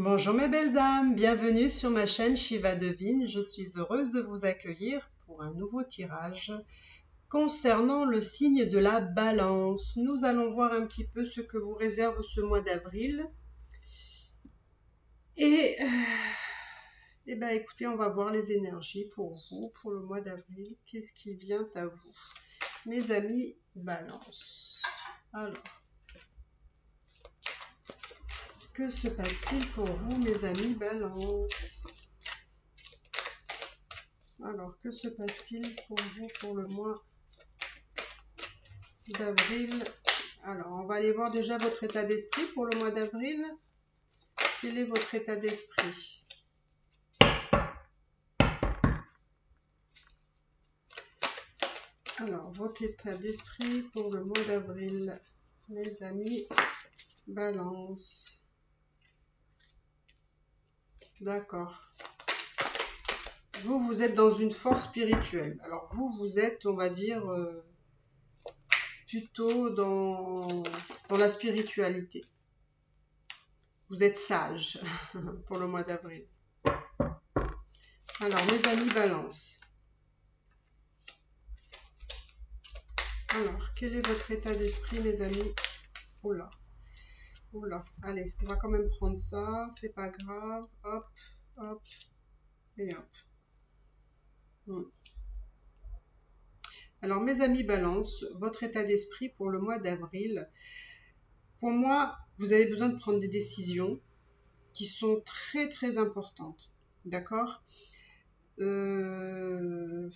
Bonjour mes belles âmes, bienvenue sur ma chaîne Shiva Devine. Je suis heureuse de vous accueillir pour un nouveau tirage concernant le signe de la Balance. Nous allons voir un petit peu ce que vous réserve ce mois d'avril. Et ben écoutez, on va voir les énergies pour vous, pour le mois d'avril. Qu'est-ce qui vient à vous, mes amis Balance? Alors, que se passe-t-il pour vous, mes amis Balance? Alors, que se passe-t-il pour vous pour le mois d'avril? Alors, on va aller voir déjà votre état d'esprit pour le mois d'avril. Quel est votre état d'esprit? Alors, votre état d'esprit pour le mois d'avril, mes amis Balance. D'accord. Vous êtes dans une force spirituelle. Alors, vous êtes, on va dire, plutôt dans la spiritualité. Vous êtes sage pour le mois d'avril. Alors, mes amis Balance. Alors, quel est votre état d'esprit, mes amis? Oula, oula, allez, on va quand même prendre ça, c'est pas grave. Hop, hop, et hop. Alors, mes amis Balance, votre état d'esprit pour le mois d'avril. Pour moi, vous avez besoin de prendre des décisions qui sont très, très importantes. D'accord? Il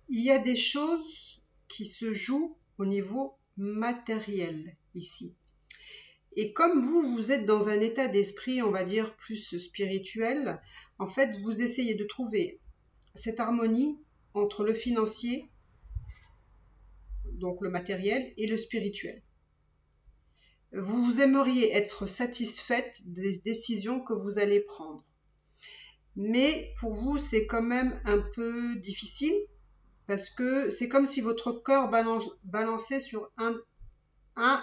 y a des choses qui se jouent au niveau matériel ici. Et comme vous êtes dans un état d'esprit, on va dire, plus spirituel, en fait, vous essayez de trouver cette harmonie entre le financier, donc le matériel, et le spirituel. Vous aimeriez être satisfaite des décisions que vous allez prendre. Mais pour vous, c'est quand même un peu difficile parce que c'est comme si votre cœur balançait sur un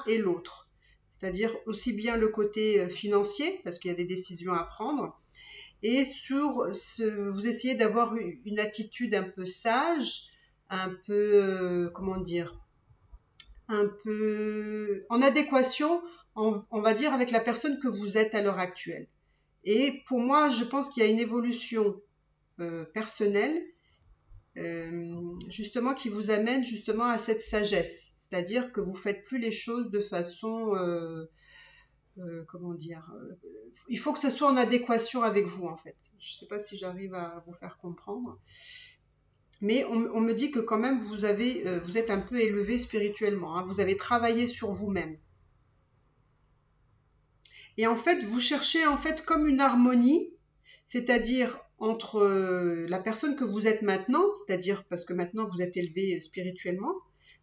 et l'autre. C'est-à-dire aussi bien le côté financier, parce qu'il y a des décisions à prendre, et vous essayez d'avoir une attitude un peu sage, un peu, comment dire, un peu en adéquation, on va dire, avec la personne que vous êtes à l'heure actuelle. Et pour moi, je pense qu'il y a une évolution personnelle, justement, qui vous amène justement à cette sagesse. C'est-à-dire que vous faites plus les choses de façon, comment dire, il faut que ce soit en adéquation avec vous, en fait. Je ne sais pas si j'arrive à vous faire comprendre. Mais on me dit que quand même, vous êtes un peu élevé spirituellement. Hein, vous avez travaillé sur vous-même. Et en fait, vous cherchez en fait comme une harmonie, c'est-à-dire entre la personne que vous êtes maintenant, c'est-à-dire parce que maintenant vous êtes élevé spirituellement,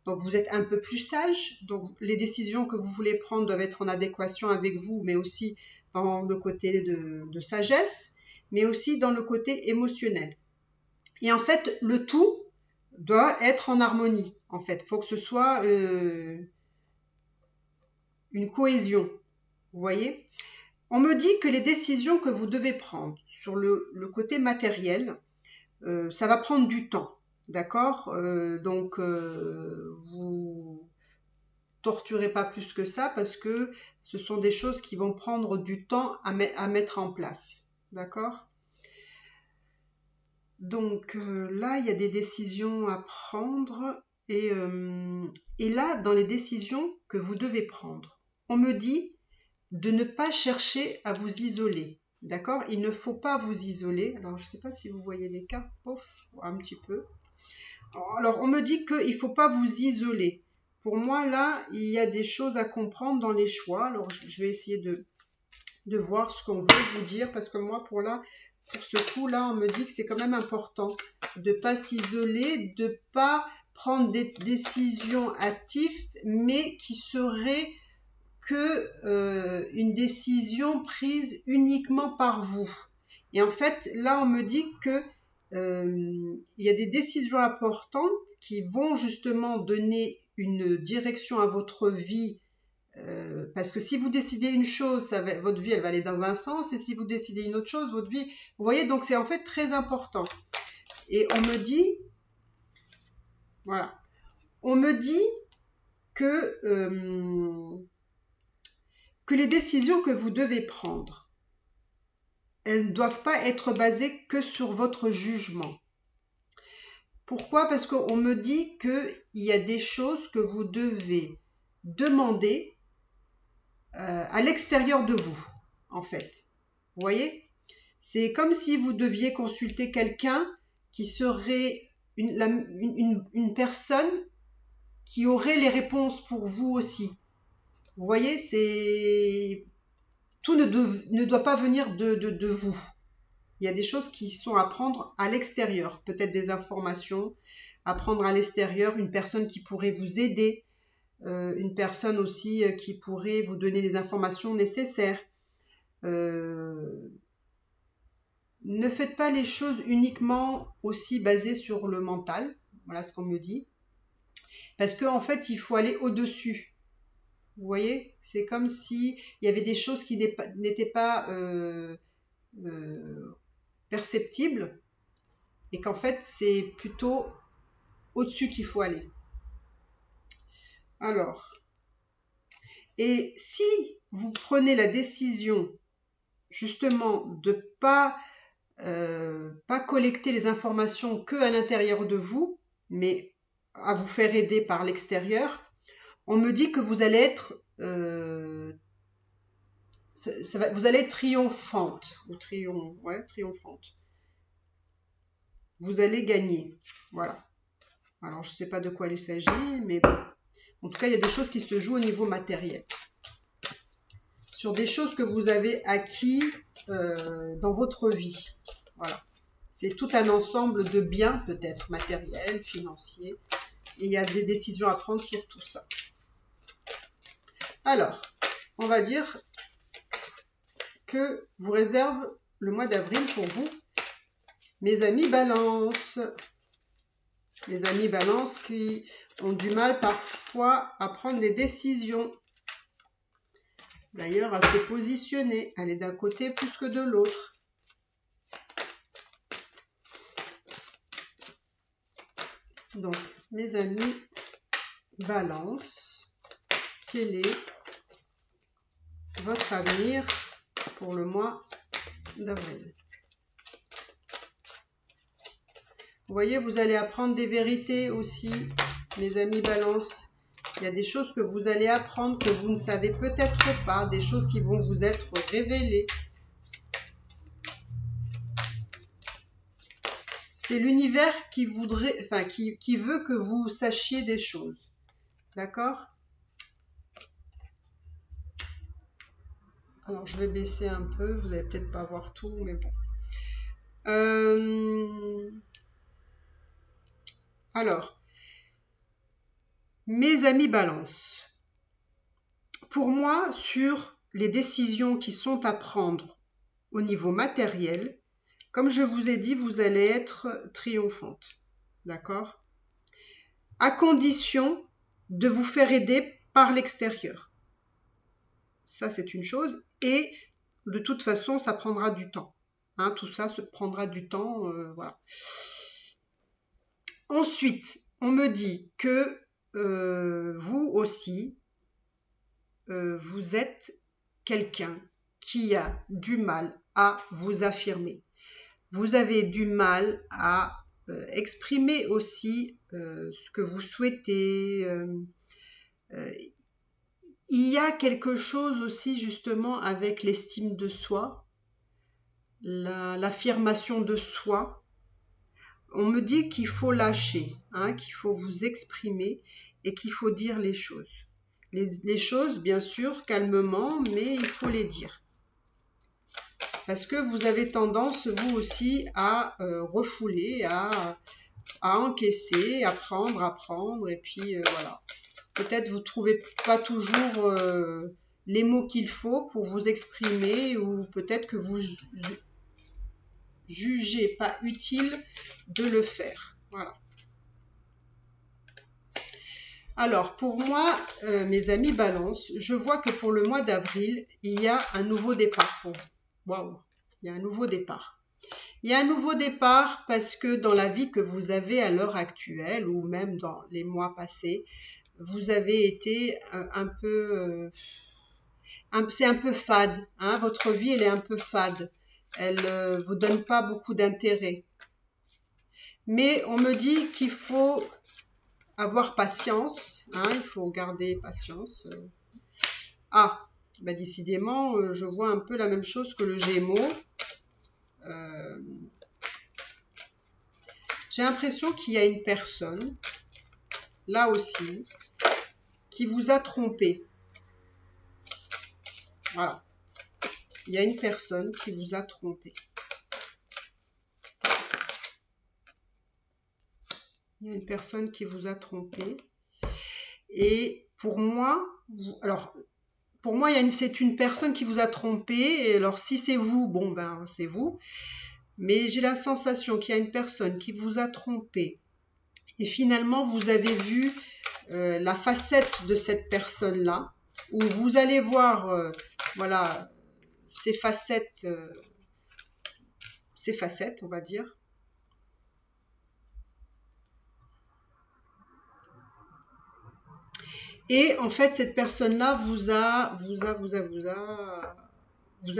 donc vous êtes un peu plus sage, donc les décisions que vous voulez prendre doivent être en adéquation avec vous, mais aussi dans le côté de sagesse, mais aussi dans le côté émotionnel. Et en fait, le tout doit être en harmonie, en fait. Il faut que ce soit une cohésion, vous voyez ? On me dit que les décisions que vous devez prendre sur le côté matériel, ça va prendre du temps, d'accord? Donc, vous torturez pas plus que ça parce que ce sont des choses qui vont prendre du temps à mettre en place, d'accord? Donc là, il y a des décisions à prendre et là, dans les décisions que vous devez prendre, on me dit de ne pas chercher à vous isoler. D'accord? Il ne faut pas vous isoler. Alors, je ne sais pas si vous voyez les cartes. Pouf, un petit peu. Alors, on me dit qu'il ne faut pas vous isoler. Pour moi, là, il y a des choses à comprendre dans les choix. Alors, je vais essayer de voir ce qu'on veut vous dire. Parce que moi, pour ce coup-là, on me dit que c'est quand même important de ne pas s'isoler, de ne pas prendre des décisions hâtives, mais qui seraient une décision prise uniquement par vous. Et en fait, là, on me dit que il y a des décisions importantes qui vont justement donner une direction à votre vie Parce que si vous décidez une chose, votre vie elle va aller dans un sens, et si vous décidez une autre chose, votre vie, vous voyez, donc c'est en fait très important. Et on me dit, voilà, on me dit que les décisions que vous devez prendre, elles ne doivent pas être basées que sur votre jugement. Pourquoi? Parce qu'on me dit qu'il y a des choses que vous devez demander à l'extérieur de vous, en fait. Vous voyez? C'est comme si vous deviez consulter quelqu'un qui serait une personne qui aurait les réponses pour vous aussi. Vous voyez, tout ne doit pas venir de vous. Il y a des choses qui sont à prendre à l'extérieur, peut-être des informations, à prendre à l'extérieur, une personne qui pourrait vous aider, une personne aussi qui pourrait vous donner les informations nécessaires. Ne faites pas les choses uniquement aussi basées sur le mental, voilà ce qu'on me dit, parce qu'en fait, il faut aller au-dessus. Vous voyez, c'est comme si il y avait des choses qui n'étaient pas perceptibles, et qu'en fait, c'est plutôt au-dessus qu'il faut aller. Alors, et si vous prenez la décision justement de pas collecter les informations que à l'intérieur de vous, mais à vous faire aider par l'extérieur, on me dit que vous allez être vous allez être triomphante ou triomphante. Vous allez gagner. Voilà. Alors je ne sais pas de quoi il s'agit, mais bon. En tout cas, il y a des choses qui se jouent au niveau matériel. Sur des choses que vous avez acquis dans votre vie. Voilà. C'est tout un ensemble de biens, peut-être matériels, financiers. Et il y a des décisions à prendre sur tout ça. Alors, on va dire que vous réserve le mois d'avril pour vous, mes amis Balance. Mes amis Balance qui ont du mal parfois à prendre des décisions. D'ailleurs, à se positionner, aller d'un côté plus que de l'autre. Donc, mes amis Balance, quel est votre avenir pour le mois d'avril? Vous voyez, vous allez apprendre des vérités aussi, mes amis Balance. Il y a des choses que vous allez apprendre que vous ne savez peut-être pas, des choses qui vont vous être révélées. C'est l'univers qui voudrait, enfin, qui veut que vous sachiez des choses. D'accord? Alors, je vais baisser un peu, vous n'allez peut-être pas voir tout, mais bon. Alors, mes amis Balance, pour moi, sur les décisions qui sont à prendre au niveau matériel, comme je vous ai dit, vous allez être triomphante. D'accord? À condition de vous faire aider par l'extérieur. Ça, c'est une chose. Et de toute façon, ça prendra du temps. Hein, tout ça se prendra du temps. Voilà. Ensuite, on me dit que vous aussi, vous êtes quelqu'un qui a du mal à vous affirmer. Vous avez du mal à exprimer aussi ce que vous souhaitez. Il y a quelque chose aussi justement avec l'estime de soi, l'affirmation de soi. On me dit qu'il faut lâcher, hein, qu'il faut vous exprimer et qu'il faut dire les choses. Les choses, bien sûr, calmement, mais il faut les dire. Parce que vous avez tendance, vous aussi, à refouler, à encaisser, à prendre, et puis voilà. Peut-être vous ne trouvez pas toujours les mots qu'il faut pour vous exprimer, ou peut-être que vous jugez pas utile de le faire. Voilà. Alors, pour moi, mes amis Balance, je vois que pour le mois d'avril, il y a un nouveau départ pour vous. Waouh, il y a un nouveau départ. Il y a un nouveau départ parce que dans la vie que vous avez à l'heure actuelle ou même dans les mois passés, vous avez été un peu, c'est un peu fade, hein, votre vie elle est un peu fade, elle vous donne pas beaucoup d'intérêt. Mais on me dit qu'il faut avoir patience, hein, il faut garder patience. Ah, bah décidément, je vois un peu la même chose que le Gémeaux. Euh, j'ai l'impression qu'il y a une personne, là aussi, qui vous a trompé. Voilà. Il y a une personne qui vous a trompé. Il y a une personne qui vous a trompé. Et pour moi, alors, pour moi, c'est une personne qui vous a trompé. Et alors, si c'est vous, bon, ben, c'est vous. Mais j'ai la sensation qu'il y a une personne qui vous a trompé. Et finalement, vous avez vu la facette de cette personne-là, où vous allez voir, voilà, ses facettes, on va dire. Et en fait, cette personne-là vous a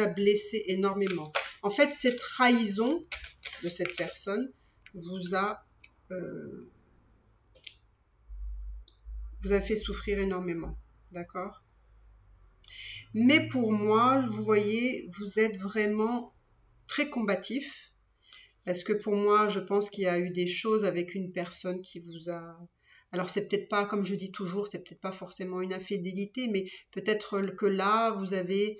blessé énormément. En fait, cette trahison de cette personne vous a fait souffrir énormément. D'accord? Mais pour moi, vous voyez, vous êtes vraiment très combatif. Parce que pour moi, je pense qu'il y a eu des choses avec une personne qui vous a... Alors c'est peut-être pas, comme je dis toujours, c'est peut-être pas forcément une infidélité, mais peut-être que là, vous avez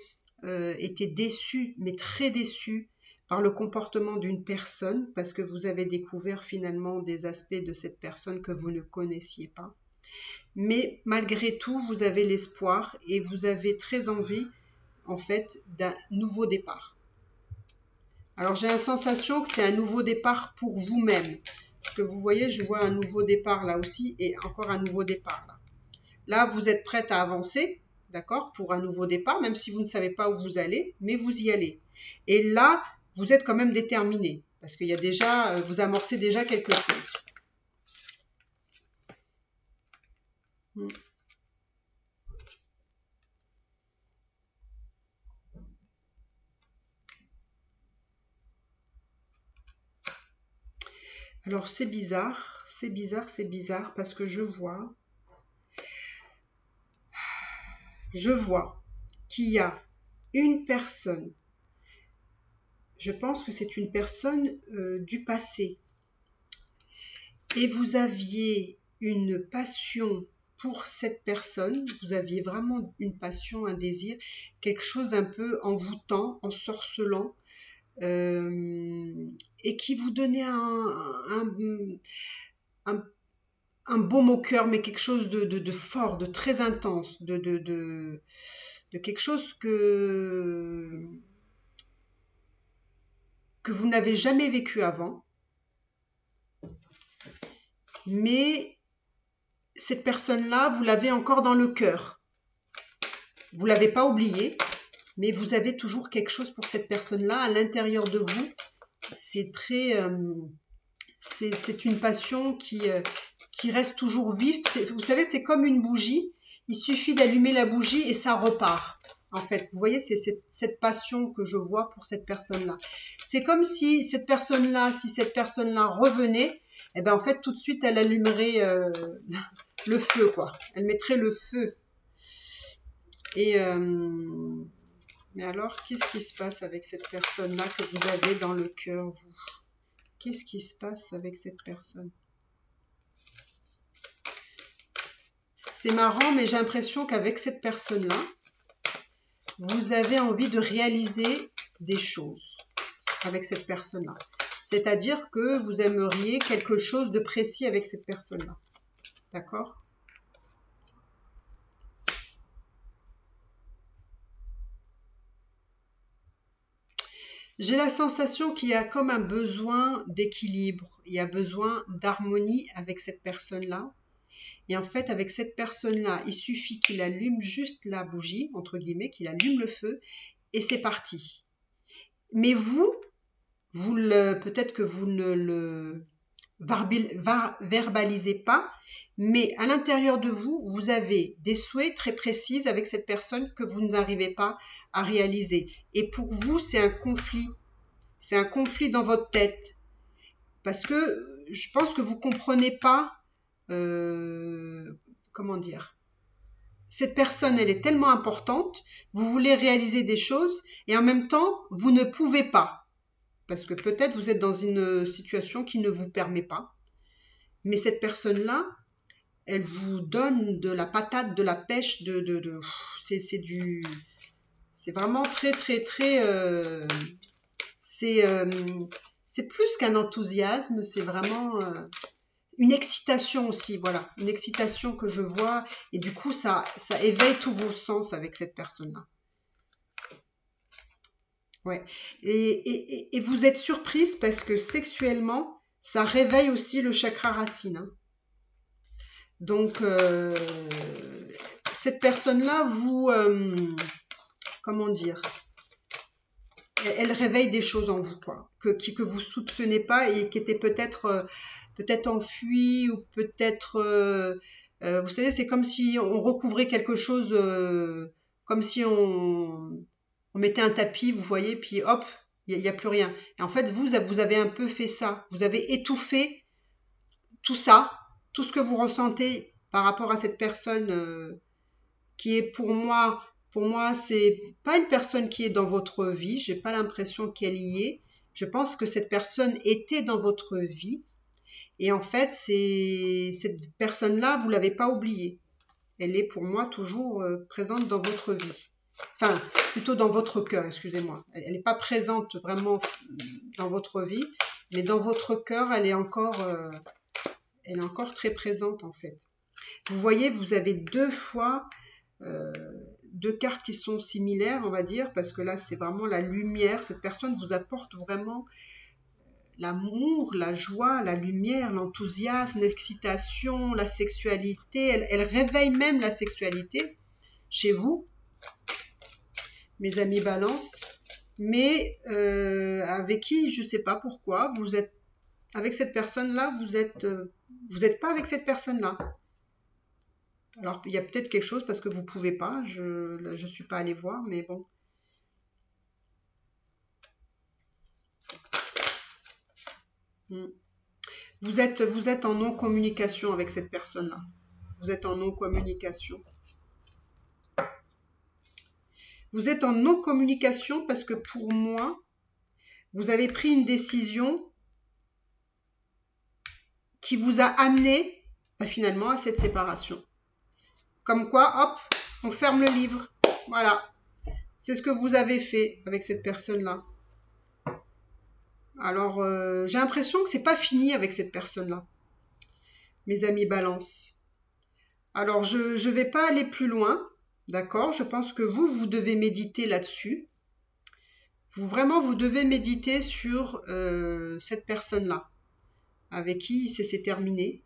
été déçu, mais très déçu par le comportement d'une personne, parce que vous avez découvert finalement des aspects de cette personne que vous ne connaissiez pas. Mais malgré tout, vous avez l'espoir et vous avez très envie, en fait, d'un nouveau départ. Alors j'ai la sensation que c'est un nouveau départ pour vous-même. Parce que vous voyez, je vois un nouveau départ là aussi et encore un nouveau départ là. Là, vous êtes prête à avancer, d'accord, pour un nouveau départ, même si vous ne savez pas où vous allez, mais vous y allez. Et là, vous êtes quand même déterminé, parce qu'il y a déjà, vous amorcez déjà quelque chose. Alors c'est bizarre, parce que je vois qu'il y a une personne, je pense que c'est une personne du passé, et vous aviez une passion pour cette personne, vous aviez vraiment une passion, un désir, quelque chose un peu envoûtant, ensorcelant, et qui vous donnait un baume au cœur, mais quelque chose de fort, de très intense, de quelque chose que vous n'avez jamais vécu avant. Mais cette personne-là, vous l'avez encore dans le cœur. Vous ne l'avez pas oublié, mais vous avez toujours quelque chose pour cette personne-là à l'intérieur de vous. C'est très... c'est une passion qui reste toujours vive. Vous savez, c'est comme une bougie. Il suffit d'allumer la bougie et ça repart. En fait, vous voyez, c'est cette passion que je vois pour cette personne-là. C'est comme si cette personne-là revenait, et ben en fait, tout de suite, elle allumerait le feu, quoi. Elle mettrait le feu. Et mais alors, qu'est-ce qui se passe avec cette personne-là que vous avez dans le cœur, vous? Qu'est-ce qui se passe avec cette personne? C'est marrant, mais j'ai l'impression qu'avec cette personne-là, vous avez envie de réaliser des choses avec cette personne-là. C'est-à-dire que vous aimeriez quelque chose de précis avec cette personne-là. D'accord? J'ai la sensation qu'il y a comme un besoin d'équilibre, il y a besoin d'harmonie avec cette personne-là. Et en fait, avec cette personne-là, il suffit qu'il allume juste la bougie, entre guillemets, qu'il allume le feu, et c'est parti. Mais peut-être que vous ne le verbalisez pas, mais à l'intérieur de vous, vous avez des souhaits très précis avec cette personne que vous n'arrivez pas à réaliser. Et pour vous, c'est un conflit. C'est un conflit dans votre tête. Parce que je pense que vous comprenez pas, comment dire, cette personne, elle est tellement importante, vous voulez réaliser des choses et en même temps, vous ne pouvez pas. Parce que peut-être vous êtes dans une situation qui ne vous permet pas. Mais cette personne-là, elle vous donne de la patate, de la pêche, c'est vraiment très, très, très, c'est plus qu'un enthousiasme, c'est vraiment une excitation aussi, voilà, une excitation que je vois, et du coup, ça éveille tous vos sens avec cette personne-là. Ouais. Et vous êtes surprise parce que sexuellement, ça réveille aussi le chakra racine. Hein. Donc, cette personne-là, comment dire, elle réveille des choses en vous, quoi, que vous soupçonnez pas et qui étaient peut-être enfuies ou peut-être, vous savez, c'est comme si on recouvrait quelque chose, comme si on mettait un tapis, vous voyez, puis hop, il y a plus rien. Et en fait, vous avez un peu fait ça. Vous avez étouffé tout ça, tout ce que vous ressentez par rapport à cette personne qui est pour moi, c'est pas une personne qui est dans votre vie. J'ai pas l'impression qu'elle y est. Je pense que cette personne était dans votre vie. Et en fait, cette personne-là, vous l'avez pas oubliée. Elle est pour moi toujours présente dans votre vie. Enfin, plutôt dans votre cœur, excusez-moi. Elle n'est pas présente vraiment dans votre vie, mais dans votre cœur, elle est encore très présente en fait. Vous voyez, vous avez deux fois deux cartes qui sont similaires, on va dire, parce que là, c'est vraiment la lumière. Cette personne vous apporte vraiment l'amour, la joie, la lumière, l'enthousiasme, l'excitation, la sexualité. Elle réveille même la sexualité chez vous, mes amis Balance. Mais avec qui, je ne sais pas pourquoi, vous êtes avec cette personne-là, vous êtes pas avec cette personne-là. Alors, il y a peut-être quelque chose parce que vous ne pouvez pas. Je ne suis pas allée voir, mais bon. Vous êtes en non-communication avec cette personne-là. Vous êtes en non-communication. Vous êtes en non-communication parce que pour moi, vous avez pris une décision qui vous a amené finalement à cette séparation. Comme quoi, hop, on ferme le livre. Voilà. C'est ce que vous avez fait avec cette personne-là. Alors, j'ai l'impression que c'est pas fini avec cette personne-là. Mes amis Balance. Alors, je ne vais pas aller plus loin. D'accord? Je pense que vous devez méditer là-dessus. Vous devez méditer sur cette personne-là. Avec qui c'est terminé.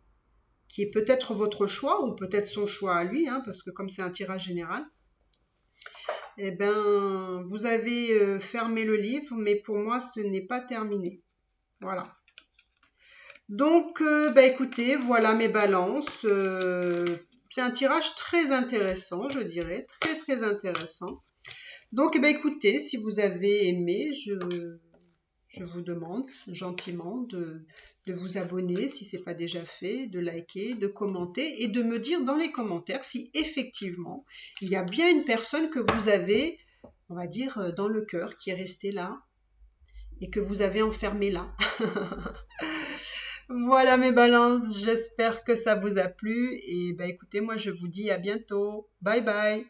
Qui est peut-être votre choix ou peut-être son choix à lui, hein, parce que comme c'est un tirage général, eh ben, vous avez fermé le livre, mais pour moi, ce n'est pas terminé. Voilà. Donc, écoutez, voilà mes balances. C'est un tirage très intéressant, je dirais, très très intéressant. Donc, écoutez, si vous avez aimé, je vous demande gentiment de vous abonner si ce n'est pas déjà fait, de liker, de commenter et de me dire dans les commentaires si effectivement il y a bien une personne que vous avez, on va dire, dans le cœur qui est restée là et que vous avez enfermé là. Voilà mes balances, j'espère que ça vous a plu et écoutez, moi je vous dis à bientôt. Bye bye.